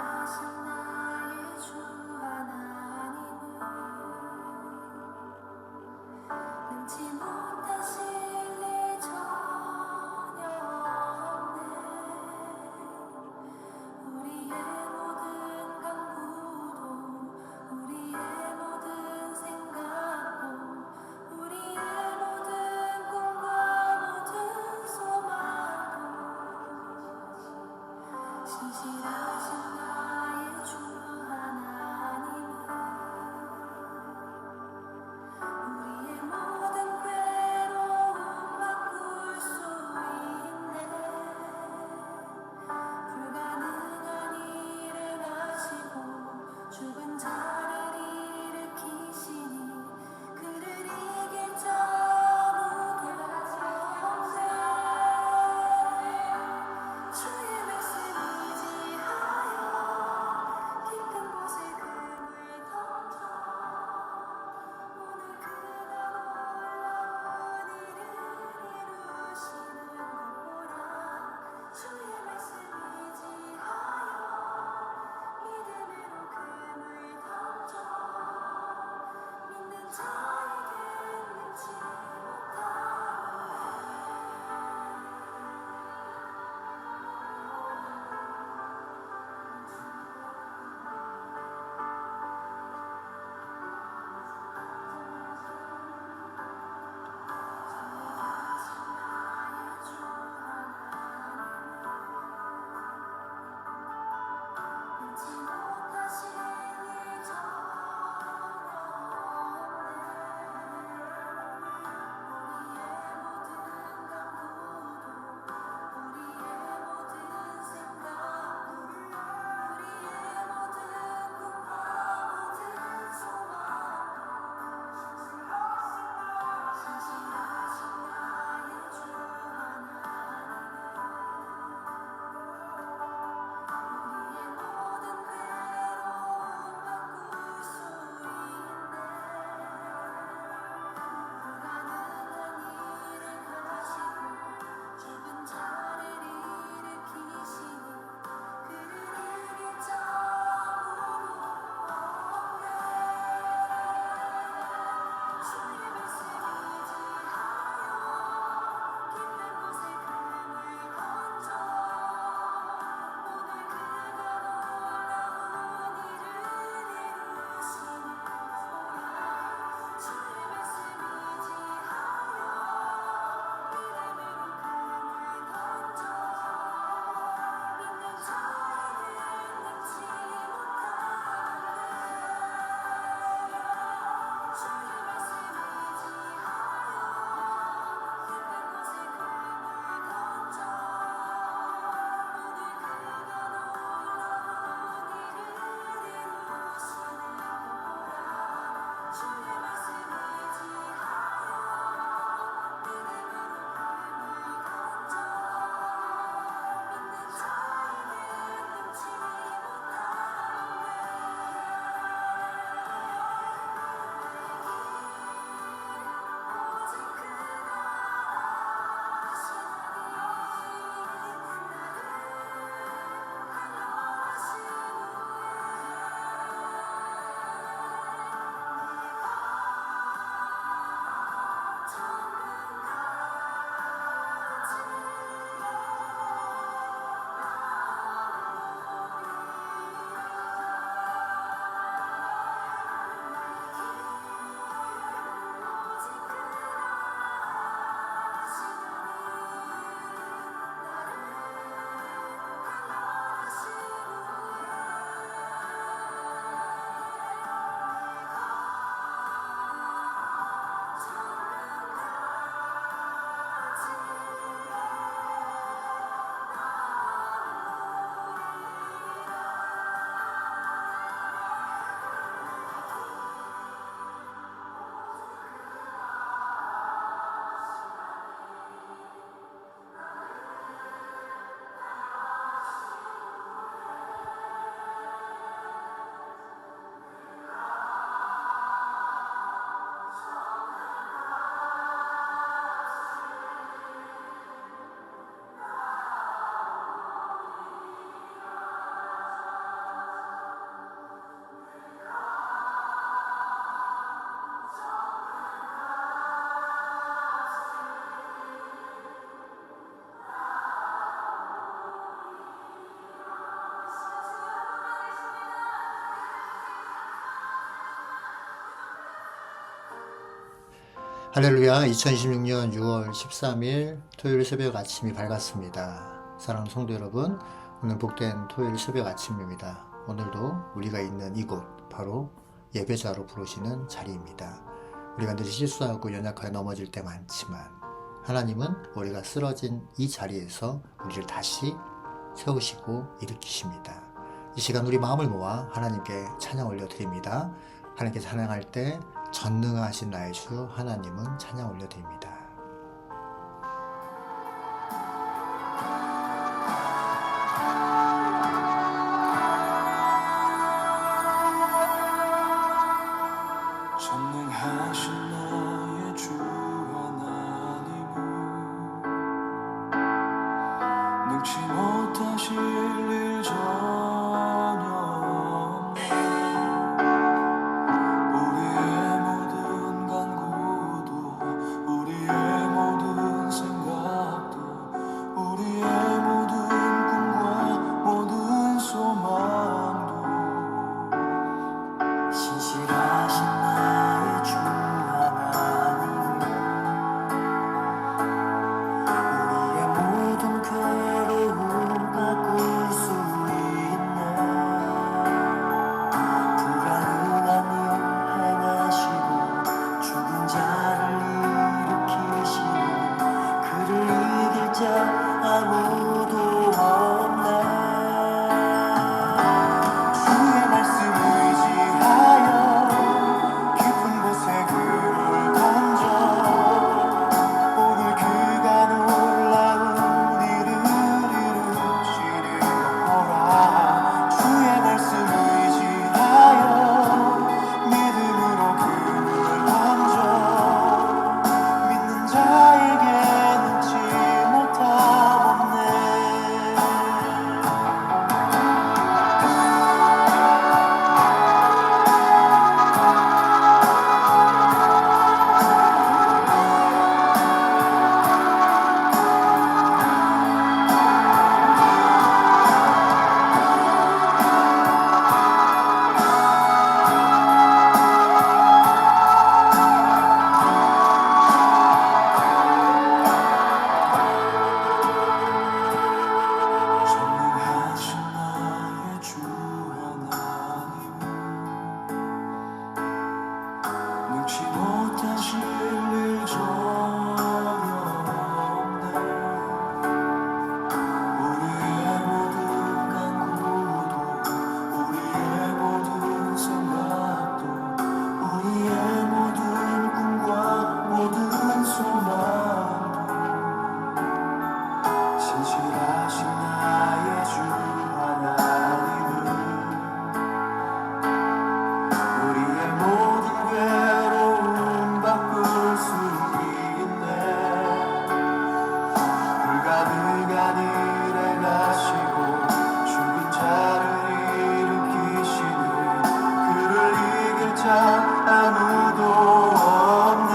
나의 주 하나님은 능치 못하실 일 전혀 없네. 우리의 모든 간구도 우리의 모든 생각도 우리의 모든 꿈과 모든 소망도 신실하신 나의 주 하나님은 우리의 모든 할렐루야. 2026년 6월 13일 토요일 새벽 아침이 밝았습니다. 사랑하는 성도 여러분, 오늘 복된 토요일 새벽 아침입니다. 오늘도 우리가 있는 이곳, 바로 예배자로 부르시는 자리입니다. 우리가 늘 실수하고 연약하게 넘어질 때 많지만 하나님은 우리가 쓰러진 이 자리에서 우리를 다시 세우시고 일으키십니다. 이 시간 우리 마음을 모아 하나님께 찬양 올려드립니다. 하나님께 찬양할 때 전능하신 나의 주 하나님은 찬양 올려드립니다. 전능하신 나의 주 하나님은 능치 못하실 일 전혀 없네. 우리의 모든 간구도 우리의 모든 생각도 우리의 모든 꿈과 모든 소망도 신실하신 나의 주 하나님은 우리의 모든 괴로움 바꿀 수 있네. 불가능한 일 행하시고 죽은 자를 일으키시니 그를 이길 자 아무도 없네. 주의 말씀 의지하여 깊은 곳에 그를 던져 오늘 그가 놀라운 일을 이루시는 것 보라. 주의 말씀 의지하여 믿음으로 그를 던져 믿는 자에게 능치 못함 없네. 전능하신 나의 주 하나님은 능치 못하실 일 전혀 없네. 우리의 모든 간구도 우리의 모든 생각도 우리의 모든 꿈과 모든 소망도 신실하신 나의 주 하나님은 우리의 모든 괴로움 바꿀 수 있네. 불가능한 일 행하시고 죽은 자를 일으키시니 그를 이길 자 아무도 없네.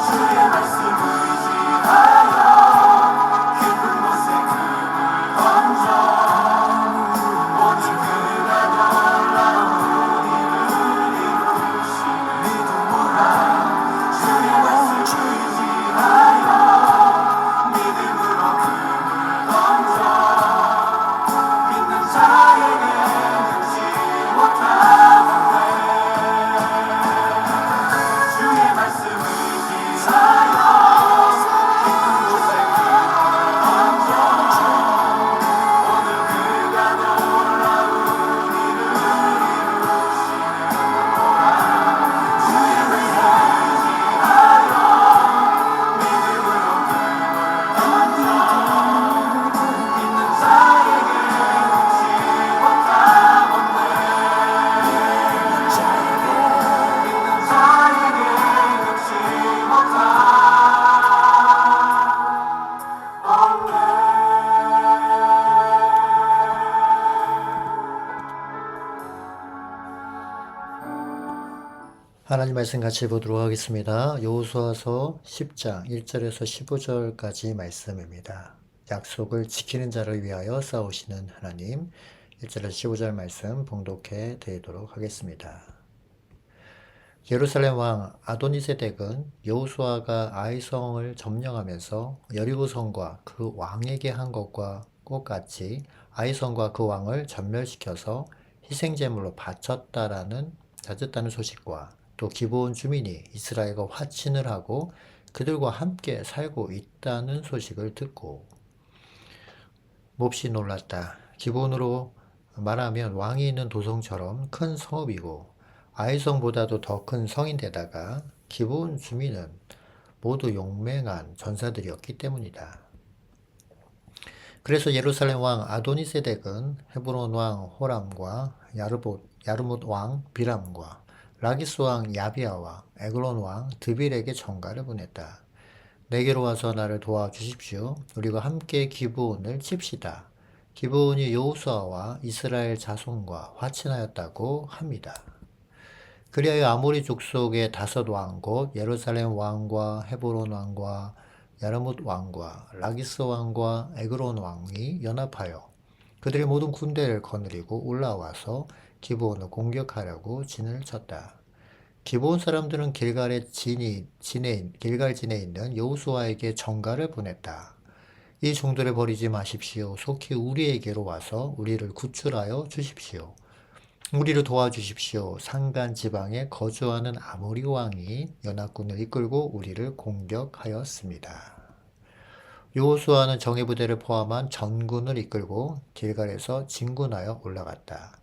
주의 말씀 의지하여 깊은 곳에 그를 던져 오늘 그가 놀라운 일을 이루시는 믿음으로 주의 말씀 의지하여 믿음으로 그를 던져 믿는 자에게 능치 못함 없네. 주의 말씀 의지하여 깊은 곳에 그를 던져 오늘 그가 놀라운 일을 이루시는 것 보라. 주의 말씀 의지하여 믿음으로 그를 던져 믿는 자에게 능치 못함 없네. 믿는 자에게 능치 못함 하나님 말씀 같이 보도록 하겠습니다. 여호수아서 10장 1절에서 15절까지 말씀입니다. 약속을 지키는 자를 위하여 싸우시는 하나님, 1절에서 15절 말씀 봉독해 드리도록 하겠습니다. 예루살렘 왕 아도니세덱은 여호수아가 아이성을 점령하면서 여리고성과 그 왕에게 한 것과 똑같이 아이성과 그 왕을 전멸시켜서 희생제물로 바쳤다는 소식과 또 기브온 주민이 이스라엘과 화친을 하고 그들과 함께 살고 있다는 소식을 듣고 몹시 놀랐다. 기브온으로 말하면 왕이 있는 도성처럼 큰 성읍이고 아이성보다도 더 큰 성인데다가 기브온 주민은 모두 용맹한 전사들이었기 때문이다. 그래서 예루살렘 왕 아도니세덱은 헤브론 왕 호람과 야르못 왕 비람과 라기스 왕 야비아와 에글론 왕 드빌에게 전가를 보냈다. 내게로 와서 나를 도와주십시오. 우리가 함께 기브온을 칩시다. 기브온이 여호수아와 이스라엘 자손과 화친하였다고 합니다. 그리하여 아모리 족속의 5왕 곧 예루살렘 왕과 헤브론 왕과 야르뭇 왕과 라기스 왕과 에그론 왕이 연합하여 그들의 모든 군대를 거느리고 올라와서 기브온을 공격하려고 진을 쳤다. 기브온 사람들은 길갈진에 있는 여호수아에게 전가를 보냈다. 이 종들을 버리지 마십시오. 속히 우리에게로 와서 우리를 구출하여 주십시오. 우리를 도와주십시오. 산간 지방에 거주하는 아모리 왕이 연합군을 이끌고 우리를 공격하였습니다. 여호수아는 정예부대를 포함한 전군을 이끌고 길갈에서 진군하여 올라갔다.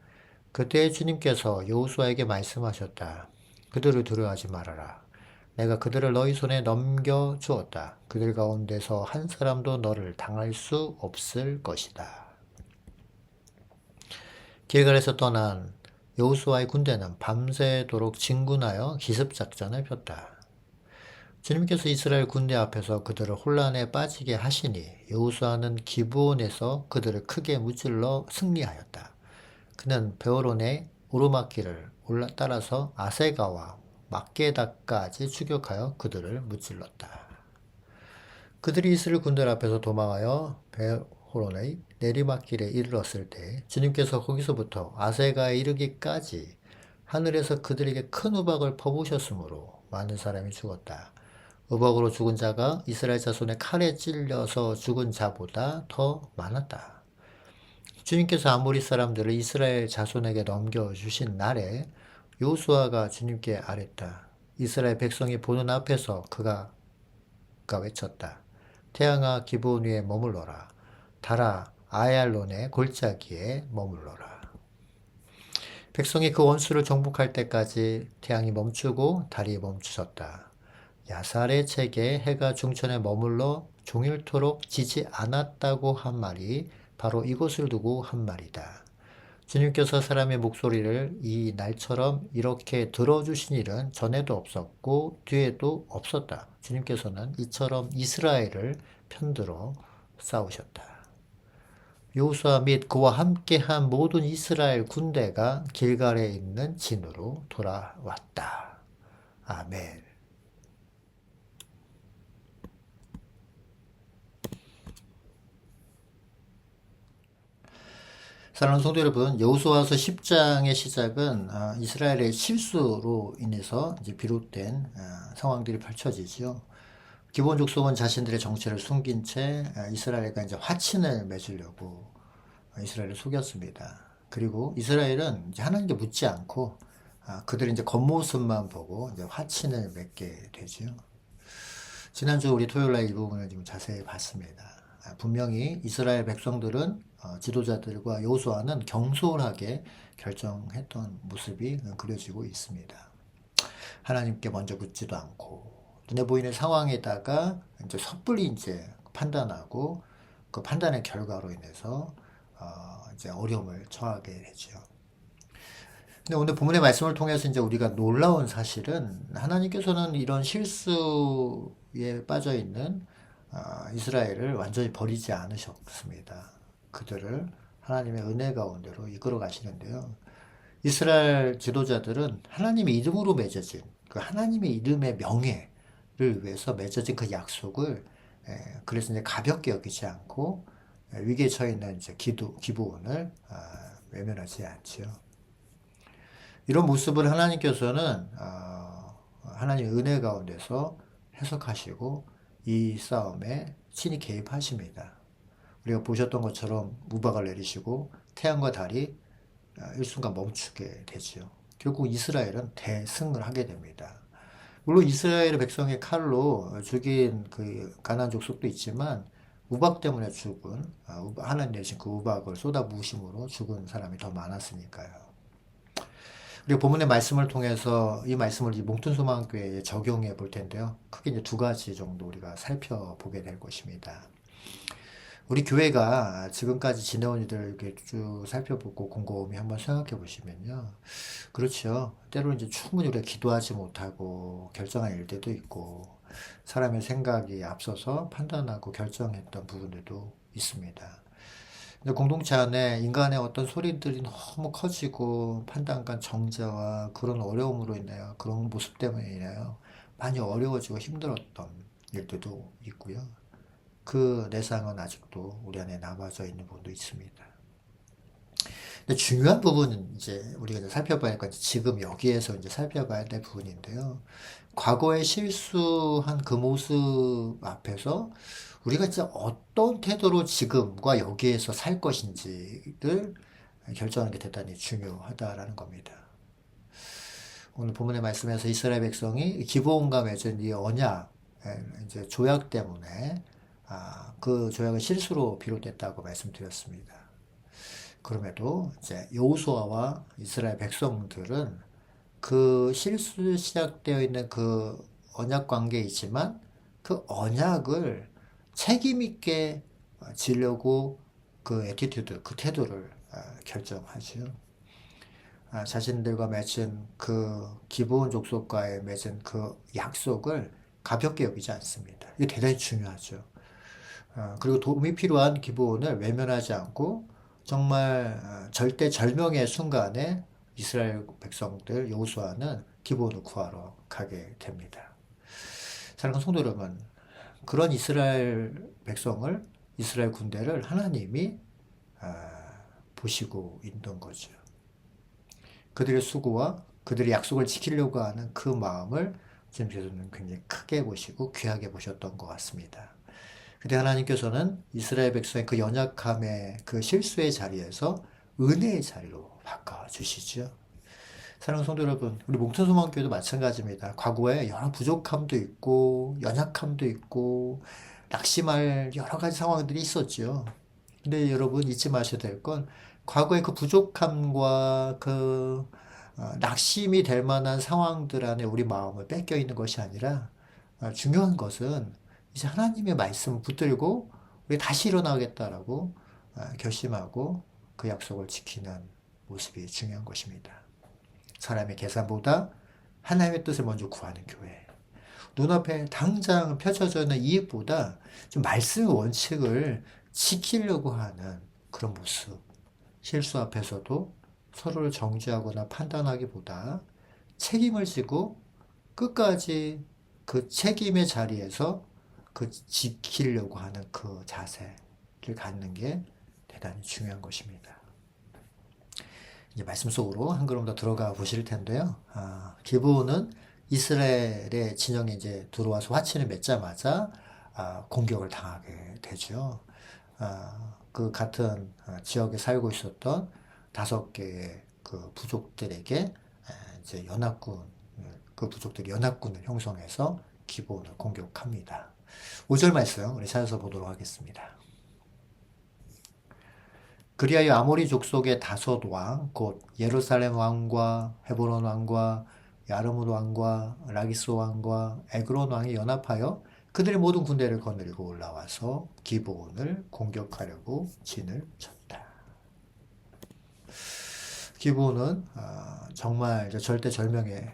그때 주님께서 여호수아에게 말씀하셨다. 그들을 두려워하지 말아라. 내가 그들을 너희 손에 넘겨주었다. 그들 가운데서 한 사람도 너를 당할 수 없을 것이다. 길갈에서 떠난 여호수아의 군대는 밤새도록 진군하여 기습작전을 폈다. 주님께서 이스라엘 군대 앞에서 그들을 혼란에 빠지게 하시니 여호수아는 기브온에서 그들을 크게 무찔러 승리하였다. 그는 베오론의 오르막길을 따라서 아세가와 막게다까지 추격하여 그들을 무찔렀다. 그들이 이스라엘 군대 앞에서 도망하여 베오론의 내리막길에 이르렀을 때 주님께서 거기서부터 아세가에 이르기까지 하늘에서 그들에게 큰 우박을 퍼부으셨으므로 많은 사람이 죽었다. 우박으로 죽은 자가 이스라엘 자손의 칼에 찔려서 죽은 자보다 더 많았다. 주님께서 아모리 사람들을 이스라엘 자손에게 넘겨주신 날에 여호수아가 주님께 아뢰다. 이스라엘 백성이 보는 앞에서 그가 외쳤다. 태양아 기브온 위에 머물러라. 달아 아얄론의 골짜기에 머물러라. 백성이 그 원수를 정복할 때까지 태양이 멈추고 달이 멈추셨다. 야살의 책에 해가 중천에 머물러 종일토록 지지 않았다고 한 말이 바로 이곳을 두고 한 말이다. 주님께서 사람의 목소리를 이 날처럼 이렇게 들어주신 일은 전에도 없었고 뒤에도 없었다. 주님께서는 이처럼 이스라엘을 편들어 싸우셨다. 여호수아 및 그와 함께한 모든 이스라엘 군대가 길갈에 있는 진으로 돌아왔다. 아멘. 사랑하는 성도 여러분, 여호수아서 10장의 시작은 이스라엘의 실수로 인해서 이제 비롯된 상황들이 펼쳐지죠. 기본 족속은 자신들의 정체를 숨긴 채 이스라엘과 이제 화친을 맺으려고 이스라엘을 속였습니다. 그리고 이스라엘은 이제 하나님께 묻지 않고 그들이 이제 겉모습만 보고 이제 화친을 맺게 되죠. 지난주 우리 토요일날 이 부분을 좀 자세히 봤습니다. 분명히 이스라엘 백성들은 지도자들과 여호수아는 경솔하게 결정했던 모습이 그려지고 있습니다. 하나님께 먼저 묻지도 않고 눈에 보이는 상황에다가 이제 섣불리 이제 판단하고 그 판단의 결과로 인해서 이제 어려움을 처하게 되죠. 근데 오늘 본문의 말씀을 통해서 이제 우리가 놀라운 사실은 하나님께서는 이런 실수에 빠져 있는 이스라엘을 완전히 버리지 않으셨습니다. 그들을 하나님의 은혜 가운데로 이끌어 가시는데요. 이스라엘 지도자들은 하나님의 이름으로 맺어진 그 하나님의 이름의 명예를 위해서 맺어진 그 약속을 그래서 이제 가볍게 여기지 않고 위기에 처해 있는 이제 기브온을 외면하지 않죠. 이런 모습을 하나님께서는 하나님의 은혜 가운데서 해석하시고 이 싸움에 친히 개입하십니다. 우리가 보셨던 것처럼 우박을 내리시고 태양과 달이 일순간 멈추게 되죠. 결국 이스라엘은 대승을 하게 됩니다. 물론 이스라엘의 백성의 칼로 죽인 그 가나안 족속도 있지만 우박 때문에 죽은 하나님 내신 그 우박을 쏟아부으심으로 죽은 사람이 더 많았으니까요. 우리가 본문의 말씀을 통해서 이 말씀을 이 몽튼소망교회에 적용해 볼 텐데요. 크게 이제 두 가지 정도 우리가 살펴보게 될 것입니다. 우리 교회가 지금까지 지내온 일들을 이렇게 쭉 살펴보고 곰곰이 한번 생각해 보시면요. 그렇죠. 때로는 이제 충분히 우리가 기도하지 못하고 결정한 일들도 있고, 사람의 생각이 앞서서 판단하고 결정했던 부분들도 있습니다. 근데 공동체 안에 인간의 어떤 소리들이 너무 커지고 판단 간 정죄와 그런 어려움으로 인하여, 그런 모습 때문에 인하여 많이 어려워지고 힘들었던 일들도 있고요. 그 내상은 아직도 우리 안에 남아져 있는 부분도 있습니다. 근데 중요한 부분은 이제 우리가 이제 살펴봐야 할 건 지금 여기에서 이제 살펴봐야 될 부분인데요. 과거에 실수한 그 모습 앞에서 우리가 진짜 어떤 태도로 지금과 여기에서 살 것인지를 결정하는 게 대단히 중요하다라는 겁니다. 오늘 본문의 말씀에서 이스라엘 백성이 기브온과 맺은 이 언약, 이제 조약 때문에 그 조약은 실수로 비롯됐다고 말씀드렸습니다. 그럼에도 이제 여호수아와 이스라엘 백성들은 그 실수 시작되어 있는 그 언약 관계이지만 그 언약을 책임 있게 지려고 그 애티튜드, 그 태도를 결정하죠. 자신들과 맺은 그 기브온 족속과의 맺은 그 약속을 가볍게 여기지 않습니다. 이게 대단히 중요하죠. 그리고 도움이 필요한 기브온을 외면하지 않고 정말 절대절명의 순간에 이스라엘 백성들 여호수아는 기브온을 구하러 가게 됩니다. 사랑하는 성도 여러분, 그런 이스라엘 백성을, 이스라엘 군대를 하나님이 보시고 있는 거죠. 그들의 수고와 그들의 약속을 지키려고 하는 그 마음을 주님께서는 굉장히 크게 보시고 귀하게 보셨던 것 같습니다. 그때 하나님께서는 이스라엘 백성의 그 연약함의 그 실수의 자리에서 은혜의 자리로 바꿔주시죠. 사랑하는 성도 여러분, 우리 몽튼소망교회도 마찬가지입니다. 과거에 여러 부족함도 있고 연약함도 있고 낙심할 여러 가지 상황들이 있었죠. 근데 여러분 잊지 마셔야 될 건 과거의 그 부족함과 그 낙심이 될 만한 상황들 안에 우리 마음을 뺏겨 있는 것이 아니라 중요한 것은 이제 하나님의 말씀을 붙들고 우리 다시 일어나겠다라고 결심하고 그 약속을 지키는 모습이 중요한 것입니다. 사람의 계산보다 하나님의 뜻을 먼저 구하는 교회. 눈앞에 당장 펼쳐져 있는 이익보다 좀 말씀의 원칙을 지키려고 하는 그런 모습. 실수 앞에서도 서로를 정죄하거나 판단하기보다 책임을 지고 끝까지 그 책임의 자리에서 그 지키려고 하는 그 자세를 갖는 게 대단히 중요한 것입니다. 이제 말씀 속으로 한 걸음 더 들어가 보실 텐데요. 기브온은 이스라엘의 진영에 이제 들어와서 화친을 맺자마자 공격을 당하게 되죠. 그 같은 지역에 살고 있었던 5개의 그 부족들에게 이제 연합군, 그 부족들이 연합군을 형성해서 기브온을 공격합니다. 5절 말씀 우리 찾아서 보도록 하겠습니다. 그리하여 아모리 족속의 5왕 곧 예루살렘 왕과 헤브론 왕과 야르뭇 왕과 라기스 왕과 에그론 왕이 연합하여 그들의 모든 군대를 거느리고 올라와서 기브온을 공격하려고 진을 쳤다. 기브온은 정말 절대절명의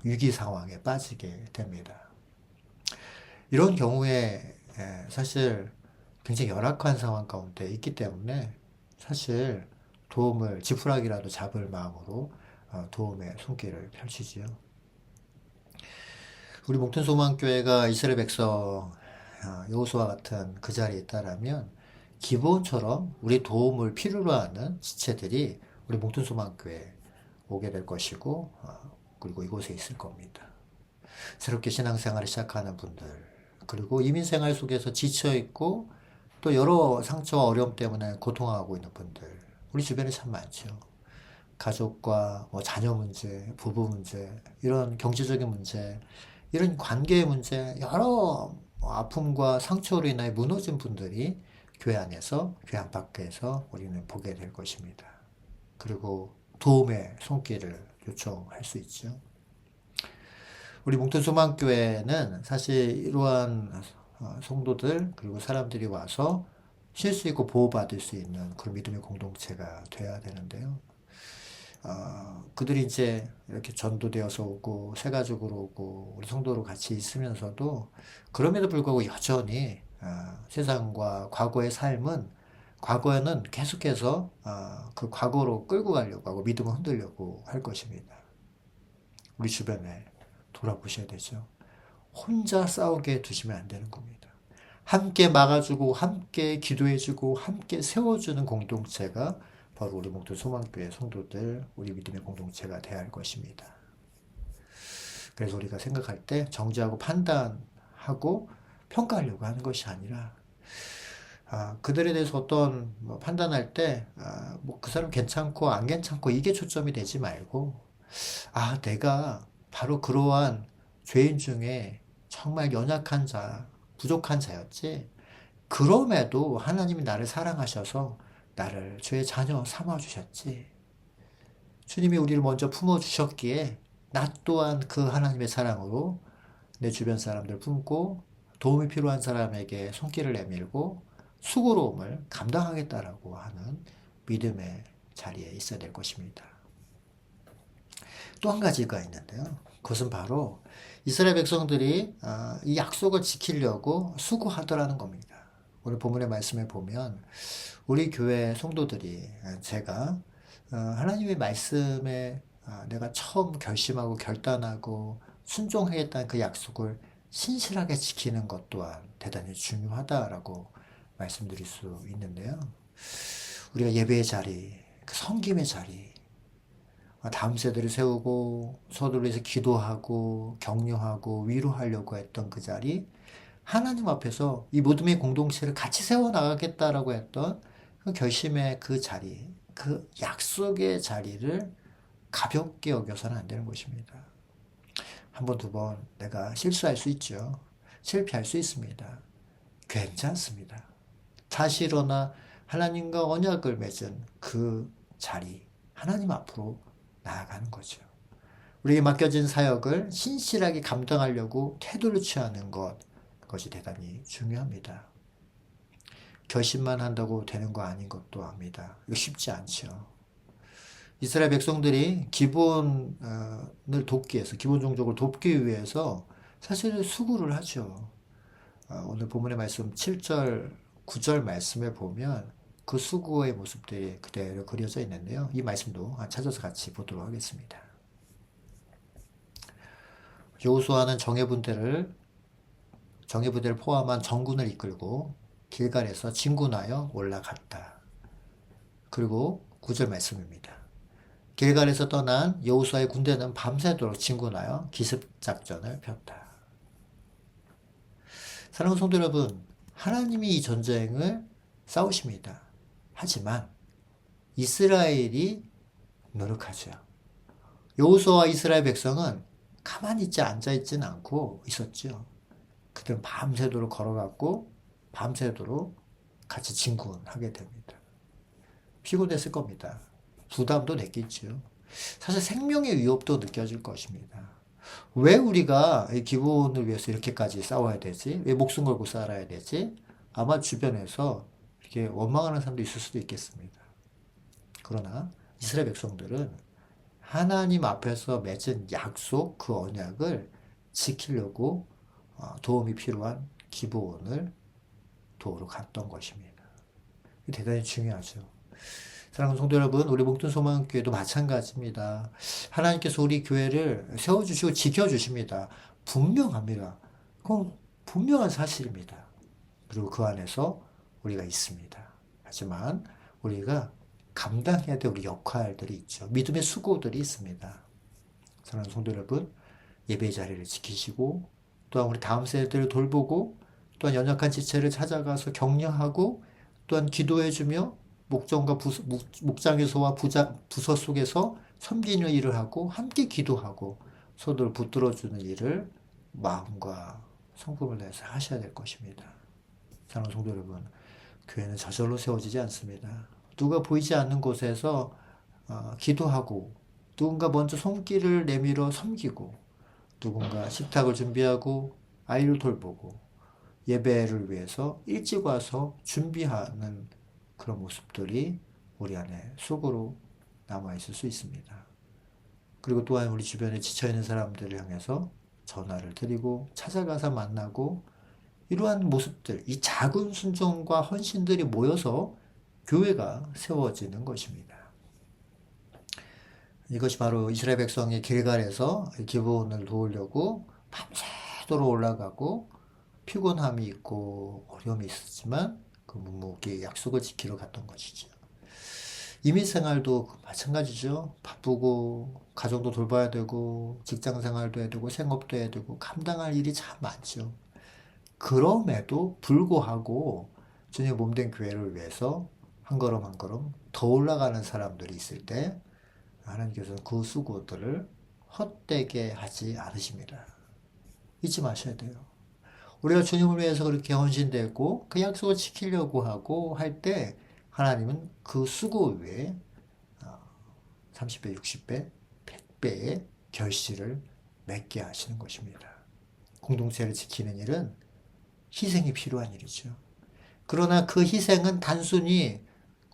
위기 상황에 빠지게 됩니다. 이런 경우에 사실 굉장히 열악한 상황 가운데 있기 때문에 사실 도움을 지푸라기라도 잡을 마음으로 도움의 손길을 펼치지요. 우리 몽튼소망교회가 이스라엘 백성 여호수아 같은 그 자리에 있다라면 기브온처럼 우리 도움을 필요로 하는 지체들이 우리 몽튼소망교회에 오게 될 것이고 그리고 이곳에 있을 겁니다. 새롭게 신앙생활을 시작하는 분들, 그리고 이민생활 속에서 지쳐있고 또 여러 상처와 어려움 때문에 고통하고 있는 분들, 우리 주변에 참 많죠. 가족과 뭐 자녀 문제, 부부 문제, 이런 경제적인 문제, 이런 관계의 문제, 여러 아픔과 상처로 인하여 무너진 분들이 교회 안에서, 교회 안팎에서 우리는 보게 될 것입니다. 그리고 도움의 손길을 요청할 수 있죠. 우리 몽튼소망교회는 사실 이러한 성도들 그리고 사람들이 와서 쉴 수 있고 보호받을 수 있는 그런 믿음의 공동체가 되어야 되는데요. 그들이 이제 이렇게 전도되어서 오고 새가족으로 오고 우리 성도로 같이 있으면서도 그럼에도 불구하고 여전히 세상과 과거의 삶은 과거에는 계속해서 그 과거로 끌고 가려고 하고 믿음을 흔들려고 할 것입니다. 우리 주변에 돌아보셔야 되죠. 혼자 싸우게 두시면 안 되는 겁니다. 함께 막아주고 함께 기도해주고 함께 세워주는 공동체가 바로 우리 목돈 소망교회 성도들, 우리 믿음의 공동체가 되어야 할 것입니다. 그래서 우리가 생각할 때 정죄하고 판단하고 평가하려고 하는 것이 아니라 그들에 대해서 어떤 판단할 때 뭐 그 사람 괜찮고 안 괜찮고 이게 초점이 되지 말고 내가 바로 그러한 죄인 중에 정말 연약한 자, 부족한 자였지. 그럼에도 하나님이 나를 사랑하셔서 나를 주의 자녀 삼아주셨지. 주님이 우리를 먼저 품어주셨기에 나 또한 그 하나님의 사랑으로 내 주변 사람들 품고 도움이 필요한 사람에게 손길을 내밀고 수고로움을 감당하겠다라고 하는 믿음의 자리에 있어야 될 것입니다. 또 한 가지가 있는데요. 그것은 바로 이스라엘 백성들이 이 약속을 지키려고 수고하더라는 겁니다. 오늘 본문의 말씀을 보면 우리 교회 성도들이 제가 하나님의 말씀에 내가 처음 결심하고 결단하고 순종하겠다는 그 약속을 신실하게 지키는 것 또한 대단히 중요하다라고 말씀드릴 수 있는데요. 우리가 예배의 자리, 그 섬김의 자리, 다음 세대를 세우고 서로를 위해서 기도하고 격려하고 위로하려고 했던 그 자리, 하나님 앞에서 이 모둠의 공동체를 같이 세워나가겠다라고 했던 그 결심의 그 자리, 그 약속의 자리를 가볍게 여겨서는 안 되는 것입니다. 한 번, 두 번 내가 실수할 수 있죠. 실패할 수 있습니다. 괜찮습니다. 다시 일어나 하나님과 언약을 맺은 그 자리, 하나님 앞으로 나아가는 거죠. 우리에게 맡겨진 사역을 신실하게 감당하려고 태도를 취하는 것, 그것이 대단히 중요합니다. 결심만 한다고 되는 거 아닌 것도 압니다. 이거 쉽지 않죠. 이스라엘 백성들이 기본을 돕기 위해서, 기본 종족을 돕기 위해서 사실 수고를 하죠. 오늘 본문의 말씀 7절, 9절 말씀에 보면 그 수고의 모습들이 그대로 그려져 있는데요. 이 말씀도 찾아서 같이 보도록 하겠습니다. 여호수아는 정예부대를 포함한 정군을 이끌고 길갈에서 진군하여 올라갔다. 그리고 9절 말씀입니다. 길갈에서 떠난 여호수아의 군대는 밤새도록 진군하여 기습작전을 폈다. 사랑하는 성도 여러분, 하나님이 이 전쟁을 싸우십니다. 하지만 이스라엘이 노력하죠. 여호수아와 이스라엘 백성은 가만히 앉아있지는 않고 있었죠. 그들은 밤새도록 걸어갔고 밤새도록 같이 진군하게 됩니다. 피곤했을 겁니다. 부담도 느끼죠. 사실 생명의 위협도 느껴질 것입니다. 왜 우리가 기본을 위해서 이렇게까지 싸워야 되지? 왜 목숨 걸고 살아야 되지? 아마 주변에서 이렇게 원망하는 사람도 있을 수도 있겠습니다. 그러나 이스라엘 백성들은 하나님 앞에서 맺은 약속, 그 언약을 지키려고 도움이 필요한 기브온을 도우러 갔던 것입니다. 대단히 중요하죠. 사랑하는 성도 여러분, 우리 목돈소망교회도 마찬가지입니다. 하나님께서 우리 교회를 세워주시고 지켜주십니다. 분명합니다. 그건 분명한 사실입니다. 그리고 그 안에서 우리가 있습니다. 하지만 우리가 감당해야 될 우리 역할들이 있죠. 믿음의 수고들이 있습니다. 사랑하는 성도 여러분, 예배 자리를 지키시고 또한 우리 다음 세대를 돌보고 또한 연약한 지체를 찾아가서 격려하고 또한 기도해주며 목장에서와 부서 속에서 섬기는 일을 하고 함께 기도하고 서로를 붙들어주는 일을 마음과 성품을 내서 하셔야 될 것입니다. 사랑하는 성도 여러분, 교회는 저절로 세워지지 않습니다. 누가 보이지 않는 곳에서 기도하고 누군가 먼저 손길을 내밀어 섬기고 누군가 식탁을 준비하고 아이를 돌보고 예배를 위해서 일찍 와서 준비하는 그런 모습들이 우리 안에 속으로 남아있을 수 있습니다. 그리고 또한 우리 주변에 지쳐있는 사람들을 향해서 전화를 드리고 찾아가서 만나고 이러한 모습들, 이 작은 순종과 헌신들이 모여서 교회가 세워지는 것입니다. 이것이 바로 이스라엘 백성이 길갈에서 기브온을 도우려고 밤새도록 올라가고 피곤함이 있고 어려움이 있었지만 그 묵묵히 약속을 지키러 갔던 것이죠. 이민 생활도 마찬가지죠. 바쁘고 가정도 돌봐야 되고 직장 생활도 해야 되고 생업도 해야 되고 감당할 일이 참 많죠. 그럼에도 불구하고 주님 몸된 교회를 위해서 한 걸음 한 걸음 더 올라가는 사람들이 있을 때 하나님께서는 그 수고들을 헛되게 하지 않으십니다. 잊지 마셔야 돼요. 우리가 주님을 위해서 그렇게 헌신되고 그 약속을 지키려고 하고 할 때 하나님은 그 수고 위에 30배, 60배, 100배의 결실을 맺게 하시는 것입니다. 공동체를 지키는 일은 희생이 필요한 일이죠. 그러나 그 희생은 단순히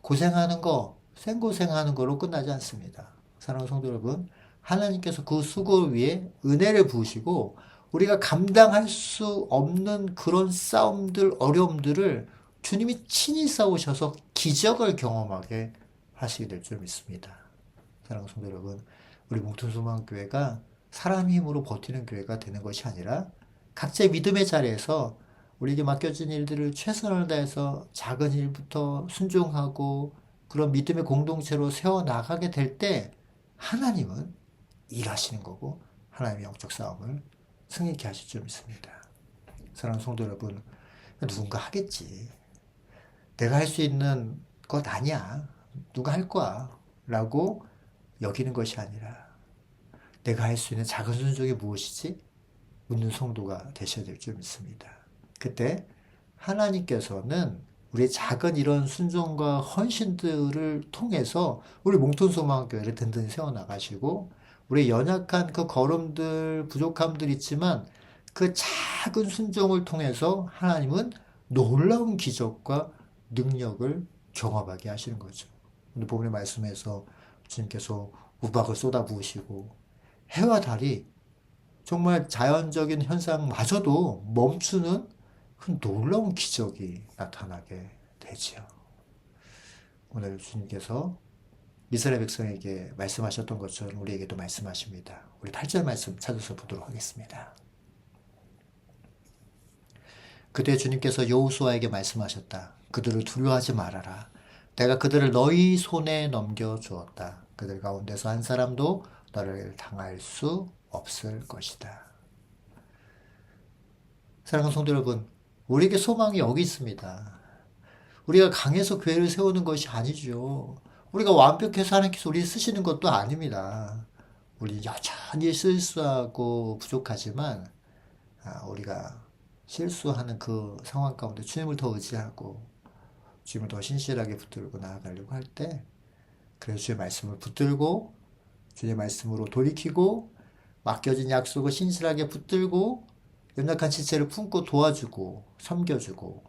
고생하는 거, 생고생하는 거로 끝나지 않습니다. 사랑하는 성도 여러분, 하나님께서 그 수고를 위해 은혜를 부으시고 우리가 감당할 수 없는 그런 싸움들, 어려움들을 주님이 친히 싸우셔서 기적을 경험하게 하시게 될 줄 믿습니다. 사랑하는 성도 여러분, 우리 뭉튼소망교회가 사람 힘으로 버티는 교회가 되는 것이 아니라 각자의 믿음의 자리에서 우리에게 맡겨진 일들을 최선을 다해서 작은 일부터 순종하고 그런 믿음의 공동체로 세워나가게 될 때 하나님은 일하시는 거고 하나님의 영적 싸움을 승리케 하실 줄 믿습니다. 사랑하는 성도 여러분, 누군가 하겠지. 내가 할 수 있는 것 아니야. 누가 할 거야. 라고 여기는 것이 아니라 내가 할 수 있는 작은 순종이 무엇이지? 묻는 성도가 되셔야 될 줄 믿습니다. 그때 하나님께서는 우리의 작은 이런 순종과 헌신들을 통해서 우리 몽톤소망교회를 든든히 세워나가시고 우리의 연약한 그 걸음들, 부족함들 있지만 그 작은 순종을 통해서 하나님은 놀라운 기적과 능력을 경험하게 하시는 거죠. 오늘 본문의 말씀에서 주님께서 우박을 쏟아부으시고 해와 달이 정말 자연적인 현상마저도 멈추는 그 놀라운 기적이 나타나게 되지요. 오늘 주님께서 이스라엘 백성에게 말씀하셨던 것처럼 우리에게도 말씀하십니다. 우리 8절 말씀 찾아서 보도록 하겠습니다. 그때 주님께서 여호수아에게 말씀하셨다. 그들을 두려워하지 말아라. 내가 그들을 너희 손에 넘겨주었다. 그들 가운데서 한 사람도 너를 당할 수 없을 것이다. 사랑하는 성도 여러분, 우리에게 소망이 여기 있습니다. 우리가 강해서 교회를 세우는 것이 아니죠. 우리가 완벽해서 하나님께서 우리를 쓰시는 것도 아닙니다. 우리 여전히 실수하고 부족하지만 우리가 실수하는 그 상황 가운데 주님을 더 의지하고 주님을 더 신실하게 붙들고 나아가려고 할 때 그래서 주의 말씀을 붙들고 주의 말씀으로 돌이키고 맡겨진 약속을 신실하게 붙들고 연약한 지체를 품고 도와주고 섬겨주고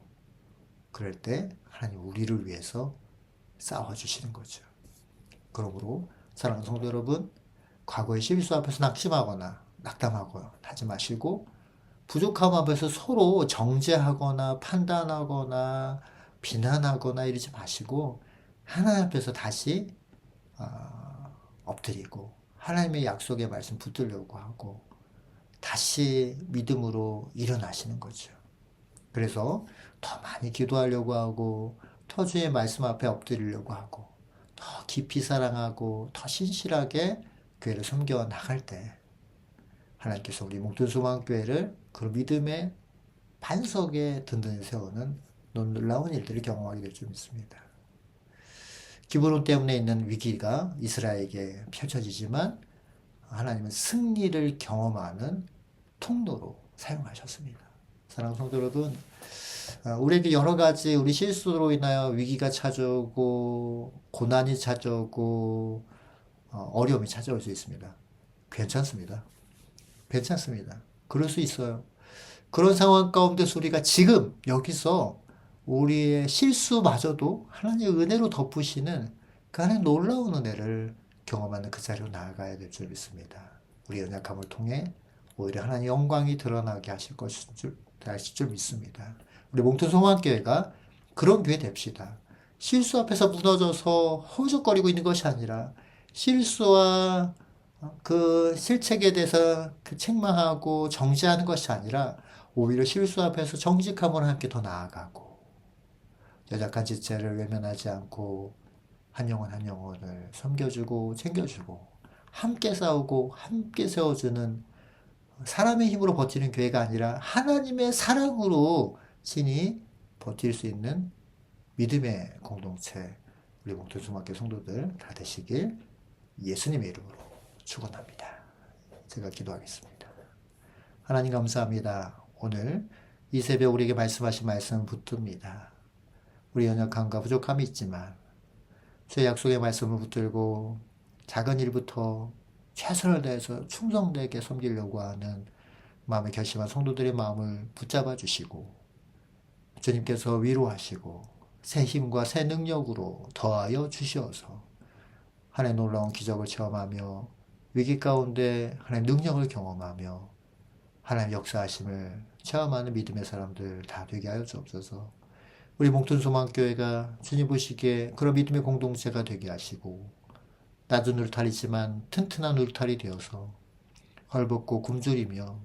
그럴 때 하나님 우리를 위해서 싸워주시는 거죠. 그러므로 사랑하는 성도 여러분, 과거의 실수 앞에서 낙심하거나 낙담하거나 하지 마시고 부족함 앞에서 서로 정죄하거나 판단하거나 비난하거나 이러지 마시고 하나님 앞에서 다시 엎드리고 하나님의 약속의 말씀 붙들려고 하고 다시 믿음으로 일어나시는 거죠. 그래서 더 많이 기도하려고 하고 더 주의 말씀 앞에 엎드리려고 하고 더 깊이 사랑하고 더 신실하게 교회를 섬겨 나갈 때 하나님께서 우리 몽tun소망교회를 그 믿음의 반석에 든든히 세우는 놀라운 일들을 경험하게 될 줄 믿습니다. 기브론 때문에 있는 위기가 이스라엘에게 펼쳐지지만 하나님은 승리를 경험하는 통로로 사용하셨습니다. 사랑하는 성도 여러분, 우리에게 여러 가지 우리 실수로 인하여 위기가 찾아오고 고난이 찾아오고 어려움이 찾아올 수 있습니다. 괜찮습니다. 괜찮습니다. 그럴 수 있어요. 그런 상황 가운데서 우리가 지금 여기서 우리의 실수마저도 하나님의 은혜로 덮으시는 그 하나님의 놀라운 은혜를 경험하는 그 자리로 나아가야 될 줄 믿습니다. 우리 연약함을 통해 오히려 하나님의 영광이 드러나게 하실 줄 믿습니다. 우리 몽tun소망교회가 그런 교회 됩시다. 실수 앞에서 무너져서 허우적거리고 있는 것이 아니라 실수와 그 실책에 대해서 책망하고 정죄하는 것이 아니라 오히려 실수 앞에서 정직함으로 함께 더 나아가고 연약한 지체를 외면하지 않고 한 영혼 한 영혼을 섬겨주고 챙겨주고 함께 싸우고 함께 세워주는 사람의 힘으로 버티는 교회가 아니라 하나님의 사랑으로 친히 버틸 수 있는 믿음의 공동체 우리 몽tun소망교회 성도들 다 되시길 예수님의 이름으로 축원합니다. 제가 기도하겠습니다. 하나님 감사합니다. 오늘 이 새벽 우리에게 말씀하신 말씀을 붙듭니다. 우리 연약함과 부족함이 있지만 주의 약속의 말씀을 붙들고 작은 일부터 최선을 다해서 충성되게 섬기려고 하는 마음에 결심한 성도들의 마음을 붙잡아 주시고 주님께서 위로하시고 새 힘과 새 능력으로 더하여 주시어서 하나님의 놀라운 기적을 체험하며 위기 가운데 하나님의 능력을 경험하며 하나님의 역사하심을 체험하는 믿음의 사람들 다 되게 하여 주옵소서. 우리 몽tun소망교회가 주님 보시기에 그런 믿음의 공동체가 되게 하시고 낮은 울타리지만 튼튼한 울타리 되어서 헐벗고 굶주리며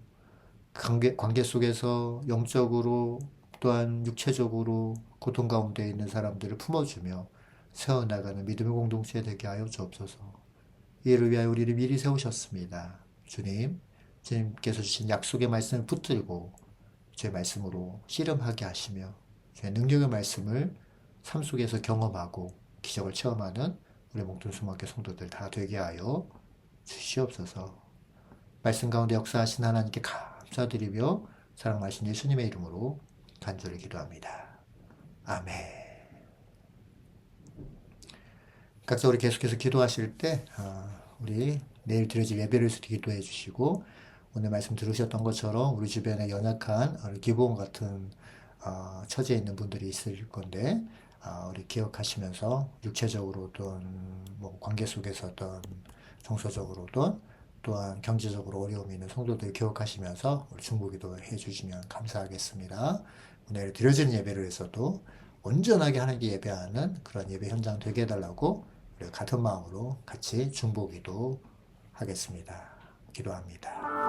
관계 속에서 영적으로 또한 육체적으로 고통 가운데 있는 사람들을 품어주며 세워나가는 믿음의 공동체 되게 하여 주옵소서. 이를 위하여 우리를 미리 세우셨습니다. 주님께서 주신 약속의 말씀을 붙들고 주의 말씀으로 씨름하게 하시며 주의 능력의 말씀을 삶 속에서 경험하고 기적을 체험하는 우리 몽tun소망교회 성도들 다 되게 하여 주시옵소서. 말씀 가운데 역사하신 하나님께 감사드리며 사랑하신 예수님의 이름으로 간절히 기도합니다. 아멘. 각자 우리 계속해서 기도하실 때 우리 내일 드려질 예배를 위해서 기도해 주시고 오늘 말씀 들으셨던 것처럼 우리 주변에 연약한 기부원 같은 처지에 있는 분들이 있을 건데 우리 기억하시면서 육체적으로든 뭐 관계 속에서든 정서적으로든 또한 경제적으로 어려움이 있는 성도들 기억하시면서 우리 중보기도 해주시면 감사하겠습니다. 오늘 드려지는 예배를 위해서도 온전하게 하나님께 예배하는 그런 예배 현장 되게 해달라고 우리 같은 마음으로 같이 중보기도 하겠습니다. 기도합니다.